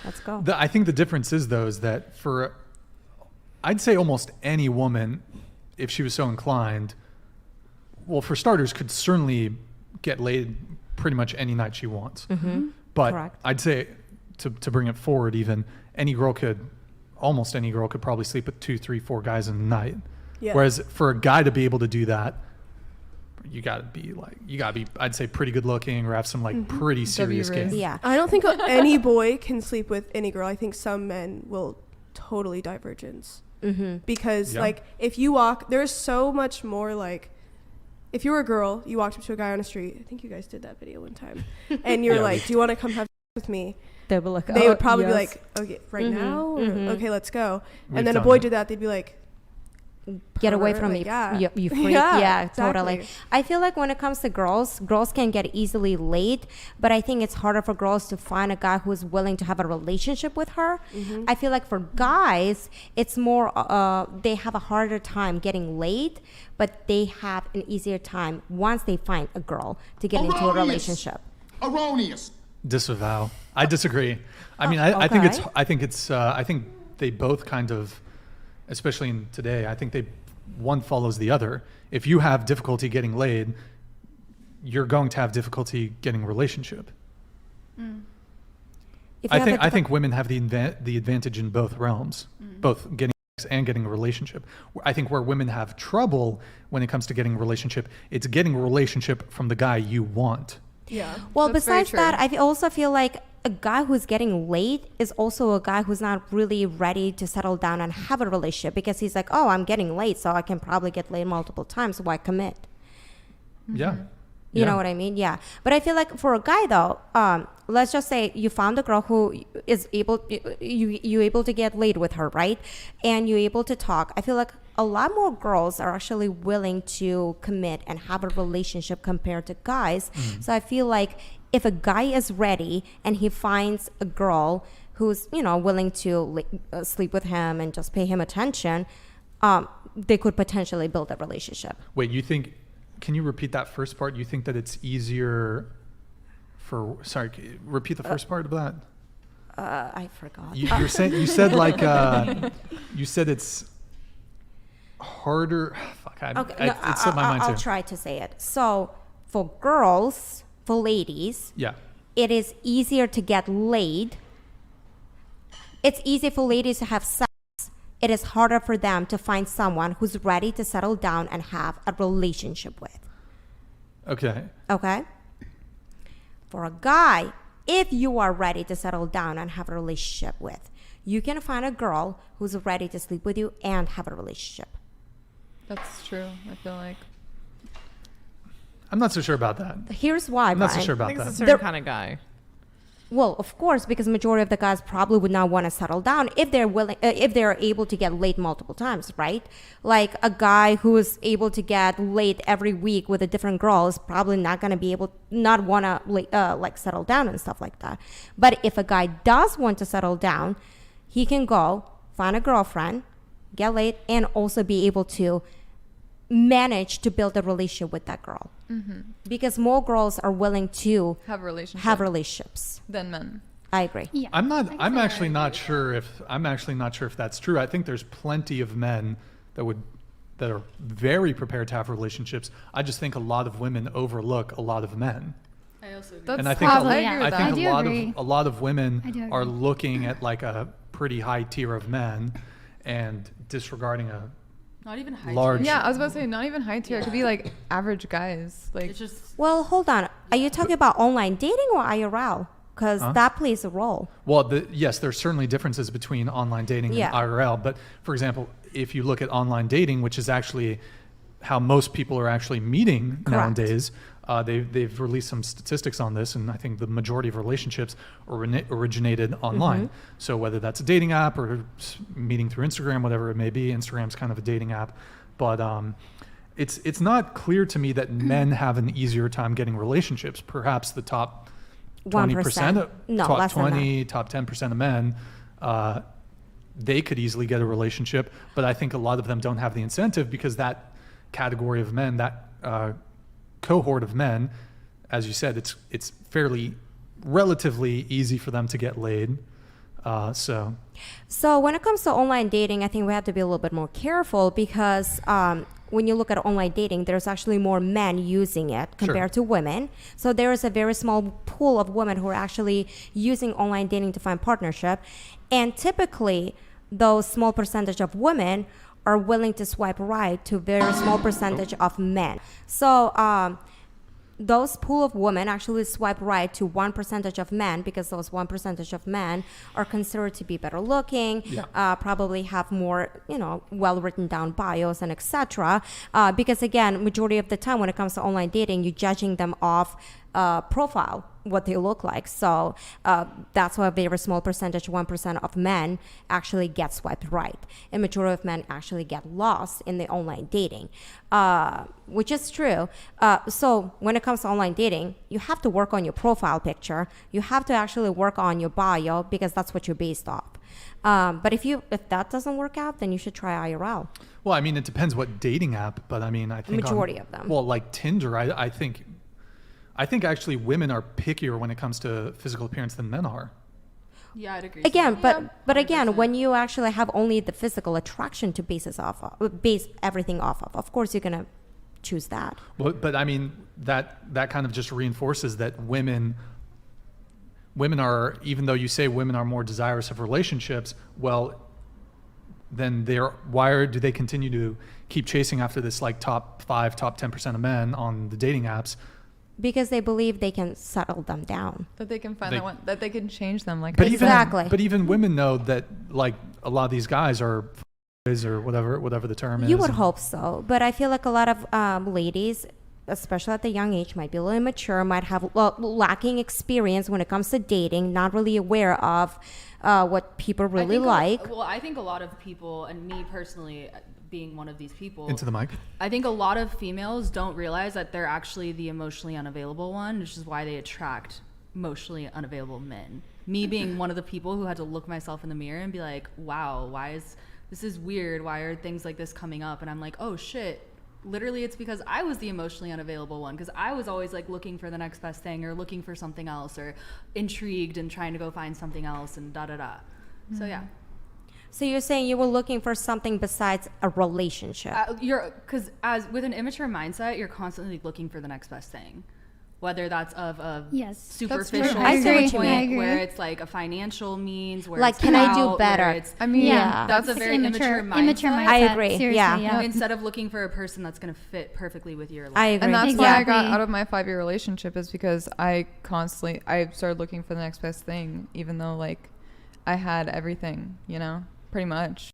Let's go. I think the difference is, though, is that I'd say almost any woman, if she was so inclined, well, for starters, could certainly get laid pretty much any night she wants. Mm-hmm. But Correct. I'd say, to bring it forward even, almost any girl could probably sleep with 2, 3, 4 guys in a night. Yeah. Whereas for a guy to be able to do that, you gotta be, I'd say, pretty good looking or have some pretty serious game. Yeah. I don't think any boy can sleep with any girl. I think some men will totally divergence. Mm-hmm. Because if you walk, there's so much more if you were a girl, you walked up to a guy on the street. I think you guys did that video one time. And you're do you want to come have with me? They would like, they would probably yes. be like, okay, right now? Or, okay, let's go. And then a done boy that. did that, they'd be like, get away from me. Yeah. You freak. Yeah, Totally. exactly. I feel like when it comes to girls can get easily laid, but I think it's harder for girls to find a guy who's willing to have a relationship with her. Mm-hmm. I feel like for guys, it's more, they have a harder time getting laid, but they have an easier time once they find a girl to get into a relationship. Erroneous. Disavow. I disagree. I mean, okay. I think they both kind of, especially in today, I think one follows the other. If you have difficulty getting laid, you're going to have difficulty getting a relationship. I think women have the advantage in both realms, both getting sex and getting a relationship. I think where women have trouble when it comes to getting a relationship, it's getting a relationship from the guy you want. yeah. Well, That's besides very that, I also feel like a guy who's getting laid is also a guy who's not really ready to settle down and have a relationship, because he's like, oh, I'm getting laid, so I can probably get laid multiple times. Why commit? Yeah. You know what I mean? Yeah. But I feel like for a guy though, let's just say you found a girl who is you able to get laid with her, right? And you're able to talk. I feel like a lot more girls are actually willing to commit and have a relationship compared to guys. So I feel like if a guy is ready and he finds a girl who's, willing to sleep with him and just pay him attention, they could potentially build a relationship. Wait, can you repeat that first part? You think that it's easier repeat the first part of that. I forgot. You said it's harder. Fuck, it slipped my mind too. I'll try to say it. So for girls, for ladies, Yeah. it is easier to get laid. It's easy for ladies to have sex. It is harder for them to find someone who's ready to settle down and have a relationship with. Okay. Okay? For a guy, if you are ready to settle down and have a relationship with, you can find a girl who's ready to sleep with you and have a relationship. That's true. I feel like. I'm not so sure about that. Here's why, I'm not so Brian. sure I about think it's a that. certain kind of guy. Well, of course, because majority of the guys probably would not want to settle down if they're willing, if they're able to get laid multiple times, right? Like a guy who is able to get laid every week with a different girl is probably not going to be not want to settle down and stuff like that. But if a guy does want to settle down, he can go find a girlfriend, get laid, and also be able to manage to build a relationship with that girl. Because more girls are willing to Have a relationship. have relationships. Than men. I agree. Yeah. I'm actually not sure if that's true. I think there's plenty of men that are very prepared to have relationships. I just think a lot of women overlook a lot of men. I also agree. That's And I think probably, a, yeah. I I think do agree. a lot of I women do are agree. looking at like a pretty high tier of men and disregarding a Not even high large. tier. Yeah, I was about to say not even high tier. It could be like average guys. Like It's just Well, hold on. Are you talking about online dating or IRL? Because that plays a role. Well, yes, there's certainly differences between online dating Yeah. and IRL. But for example, if you look at online dating, which is actually how most people are actually meeting Correct. nowadays, they've released some statistics on this, and I think the majority of relationships originated online. So whether that's a dating app or meeting through Instagram, whatever it may be, Instagram's kind of a dating app. But it's not clear to me that men have an easier time getting relationships. Perhaps the top 20%, 1%. No, top less than 20, top 10% of men, they could easily get a relationship, but I think a lot of them don't have the incentive because that category of men, that cohort of men, as you said, it's fairly relatively easy for them to get laid. So when it comes to online dating, I think we have to be a little bit more careful because when you look at online dating, there's actually more men using it compared to women. So there is a very small pool of women who are actually using online dating to find partnership. And typically, those small percentage of women are willing to swipe right to very small percentage of men. So those pool of women actually swipe right to 1% of men because those 1% of men are considered to be better looking, probably have more, well written down bios and etc. Because again, majority of the time when it comes to online dating, you're judging them off profile, what they look like. So that's why a very small percentage, 1% of men actually get swiped right. And majority of men actually get lost in the online dating, which is true. So when it comes to online dating, you have to work on your profile picture. You have to actually work on your bio because that's what you're based off. But if that doesn't work out, then you should try IRL. Well, I mean, it depends what dating app, but I mean, I think majority of them. Well, like Tinder, I think actually women are pickier when it comes to physical appearance than men are. Yeah, I'd agree. Again, but again, when you actually have only the physical attraction to base everything off of course you're gonna choose that. Well, but I mean that kind of just reinforces that women are, even though you say women are more desirous of relationships, well, then why do they continue to keep chasing after this like top 5, top 10% of men on the dating apps? Because they believe they can settle them down. That they can find that one, that they can change them. Like but exactly. But even women know that like a lot of these guys are or whatever the term is. You would hope so, but I feel like a lot of ladies, especially at the young age, might be a little immature, might have lacking experience when it comes to dating, not really aware of what people really like. I think a lot of people, and me personally, being one of these people, into the mic. I think a lot of females don't realize that they're actually the emotionally unavailable one, which is why they attract emotionally unavailable men. Me being one of the people who had to look myself in the mirror and be like, wow, this is weird. Why are things like this coming up? And I'm like, oh shit. Literally, it's because I was the emotionally unavailable one, because I was always like looking for the next best thing or looking for something else or intrigued and trying to go find something else and da-da-da. So yeah. So you're saying you were looking for something besides a relationship? Because with an immature mindset, you're constantly looking for the next best thing, whether that's of a superficial standpoint, where it's like a financial means, where like, it's can I do better? That's a very immature mindset. I agree. Yeah. Instead of looking for a person that's going to fit perfectly with your life. I agree. And that's why I got out of my 5-year relationship, is because I started looking for the next best thing, even though like I had everything, pretty much.